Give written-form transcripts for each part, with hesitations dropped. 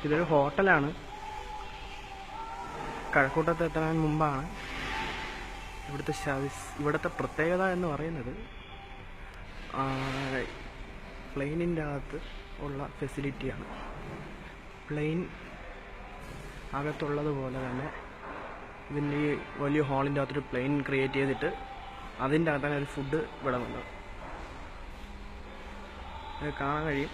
ഇതൊരു ഹോട്ടലാണ്. കഴക്കൂട്ടത്ത് എത്താൻ മുമ്പാണ്. ഇവിടുത്തെ പ്രത്യേകത എന്ന് പറയുന്നത് പ്ലെയിനിൻ്റെ അകത്ത് ഉള്ള ഫെസിലിറ്റിയാണ്. പ്ലെയിൻ അകത്തുള്ളതുപോലെ തന്നെ ഇതിൻ്റെ ഈ വലിയ ഹാളിൻ്റെ അകത്തൊരു പ്ലെയിൻ ക്രിയേറ്റ് ചെയ്തിട്ട് അതിൻ്റെ അകത്താണ് ഒരു ഫുഡ് വിളമ്പുന്നത്. അത് കാണാൻ കഴിയും.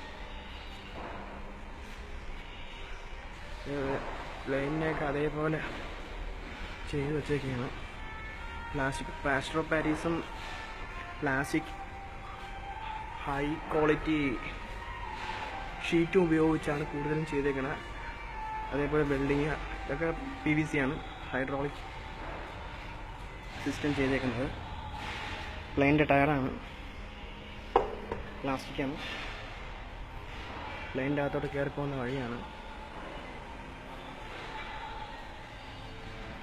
പ്ലെയിനിനെയൊക്കെ അതേപോലെ ചെയ്ത് വെച്ചേക്കാണ്. പ്ലാസ്റ്റർ ഓഫ് പാരീസും പ്ലാസ്റ്റിക് ഹൈ ക്വാളിറ്റി ഷീറ്റും ഉപയോഗിച്ചാണ് കൂടുതലും ചെയ്തേക്കുന്നത്. അതേപോലെ വെൽഡിങ് ഇതൊക്കെ PVC ആണ്, ഹൈഡ്രോളിക് സിസ്റ്റം ചെയ്തേക്കുന്നത്. പ്ലെയിനിൻ്റെ ടയറാണ്, പ്ലാസ്റ്റിക്കാണ്. പ്ലെയിനിൻ്റെ അകത്തോട്ട് കയറി പോകുന്ന വഴിയാണ്.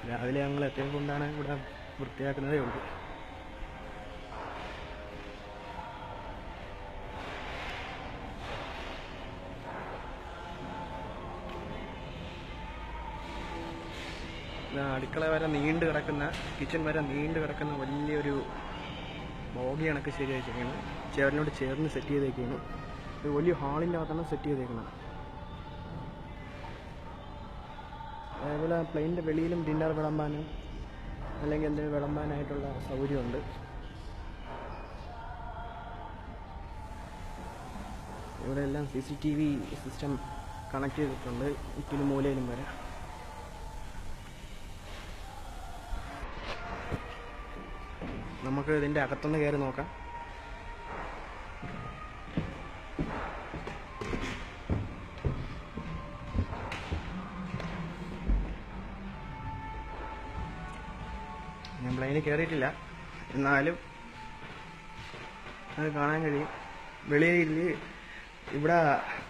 രാവിലെ ഞങ്ങൾ എത്തിയത് കൊണ്ടാണ് ഇവിടെ വൃത്തിയാക്കുന്നതേ ഉള്ളൂ. അടുക്കള വരെ നീണ്ടു കിടക്കുന്ന, കിച്ചൺ വരെ നീണ്ടു കിടക്കുന്ന വലിയൊരു ബോഗി കണക്ക് ശരിയാക്കിയിരിക്കുന്നത്. ചേറിനോട് ചേർന്ന് സെറ്റ് ചെയ്തേക്കാണ്. ഒരു വലിയ ഹാളിൻ്റെ അകത്താണ് സെറ്റ് ചെയ്തേക്കുന്നത്. അതേപോലെ പ്ലെയിനിൻ്റെ വെളിയിലും ഡിന്നർ വിളമ്പാനും അല്ലെങ്കിൽ എന്തെങ്കിലും വിളമ്പാനായിട്ടുള്ള സൗകര്യമുണ്ട്. ഇവിടെ എല്ലാം CCTV സിസ്റ്റം കണക്ട് ചെയ്തിട്ടുണ്ട്, ചുറ്റിലും മൂലയിലും വരെ. നമുക്ക് ഇതിൻ്റെ അകത്തൊന്ന് കയറി നോക്കാം. ഞാൻ പ്ലെയിനിൽ കയറിയിട്ടില്ല, എന്നാലും അത് കാണാൻ കഴിയും. വെളിയിൽ ഇവിടെ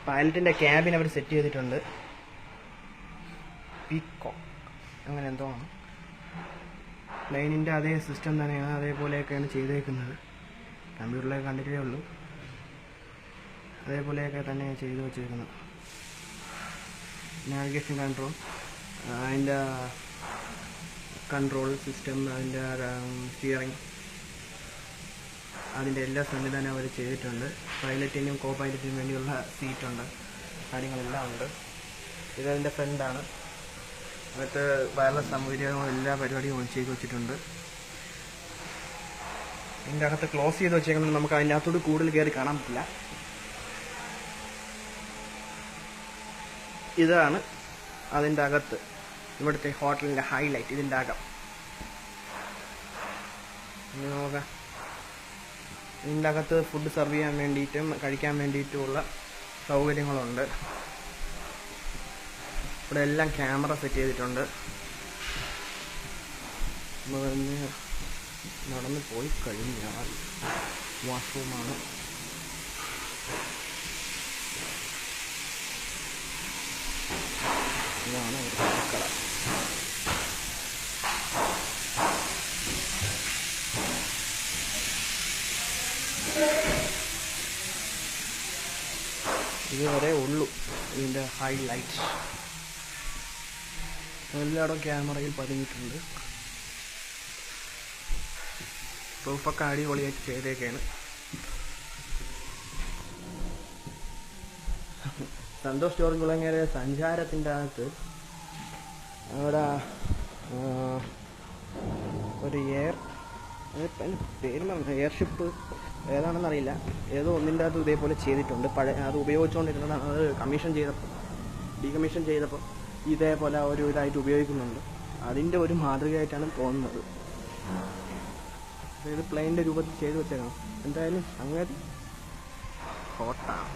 പൈലറ്റിൻ്റെ ക്യാബിൻ അവർ സെറ്റ് ചെയ്തിട്ടുണ്ട്. പീക്കോക്ക് അങ്ങനെ എന്തോ ആണ്. പ്ലെയിനിൻ്റെ അതേ സിസ്റ്റം തന്നെയാണ്, അതേപോലെയൊക്കെയാണ് ചെയ്തേക്കുന്നത്. കമ്പ്യൂട്ടറിലൊക്കെ കണ്ടിട്ടേ ഉള്ളൂ. അതേപോലെയൊക്കെ തന്നെ ചെയ്തു വച്ചേക്കുന്നത്. നാവിഗേഷൻ കൺട്രോൾ, അതിൻ്റെ കൺട്രോൾ സിസ്റ്റം, അതിൻ്റെ സ്റ്റിയറിംഗ്, അതിൻ്റെ എല്ലാ സംവിധാനവും അവർ ചെയ്തിട്ടുണ്ട്. പൈലറ്റിനും കോ പൈലറ്റിനും വേണ്ടിയുള്ള സീറ്റുണ്ട്, കാര്യങ്ങളെല്ലാം ഉണ്ട്. ഇതതിൻ്റെ ഫ്രണ്ടാണ്. അകത്ത് വയർലെസ് സൗകര്യവും എല്ലാ പരിപാടിയും ചെയ്ത് വെച്ചിട്ടുണ്ട്. ഇതിൻ്റെ അകത്ത് ക്ലോസ് ചെയ്ത് വെച്ചേക്കുന്നത് നമുക്ക് അതിൻ്റെ അകത്തോട് കൂടുതൽ കയറി കാണാൻ പറ്റില്ല. ഇതാണ് അതിൻ്റെ അകത്ത് ഇവിടുത്തെ ഹോട്ടലിൻ്റെ ഹൈലൈറ്റ്. ഇതിൻ്റെ അകം നോക്കാം. ഇതിൻ്റെ അകത്ത് ഫുഡ് സെർവ് ചെയ്യാൻ വേണ്ടിയിട്ടും കഴിക്കാൻ വേണ്ടിയിട്ടുമുള്ള സൗകര്യങ്ങളുണ്ട്. ഇവിടെ എല്ലാം ക്യാമറ സെറ്റ് ചെയ്തിട്ടുണ്ട്. നടന്ന് പോയി കഴിഞ്ഞാൽ വാഷ്റൂമാണ്. ഇതാണ് അടുക്കള. ഇതുവരെ ഉള്ളൂ ഇതിൻ്റെ ഹൈലൈറ്റ്. എല്ലായിടവും ക്യാമറയിൽ പതിഞ്ഞിട്ടുണ്ട്. റൂഫൊക്കെ അടിപൊളിയായിട്ട് ചെയ്തേക്കാണ്. സന്തോഷ് ജോർജ് കുളങ്ങര സഞ്ചാരത്തിൻ്റെ അകത്ത് അവിടെ ഒരു എയർഷിപ്പ് ഏതാണെന്നറിയില്ല, ഏതോ ഒന്നിൻ്റെ അകത്ത് ഇതേപോലെ ചെയ്തിട്ടുണ്ട്. അത് ഉപയോഗിച്ചുകൊണ്ടിരുന്നതാണ്. അത് ഡീകമ്മീഷൻ ചെയ്തപ്പോൾ ഇതേപോലെ ഒരു ഇതായിട്ട് ഉപയോഗിക്കുന്നുണ്ട്. അതിൻ്റെ ഒരു മാതൃകയായിട്ടാണ് തോന്നുന്നത്. ഇത് പ്ലെയിനിൻ്റെ രൂപത്തിൽ ചെയ്തു വെച്ചേക്കണം. എന്തായാലും അങ്ങനെ ഹോട്ടാണ്.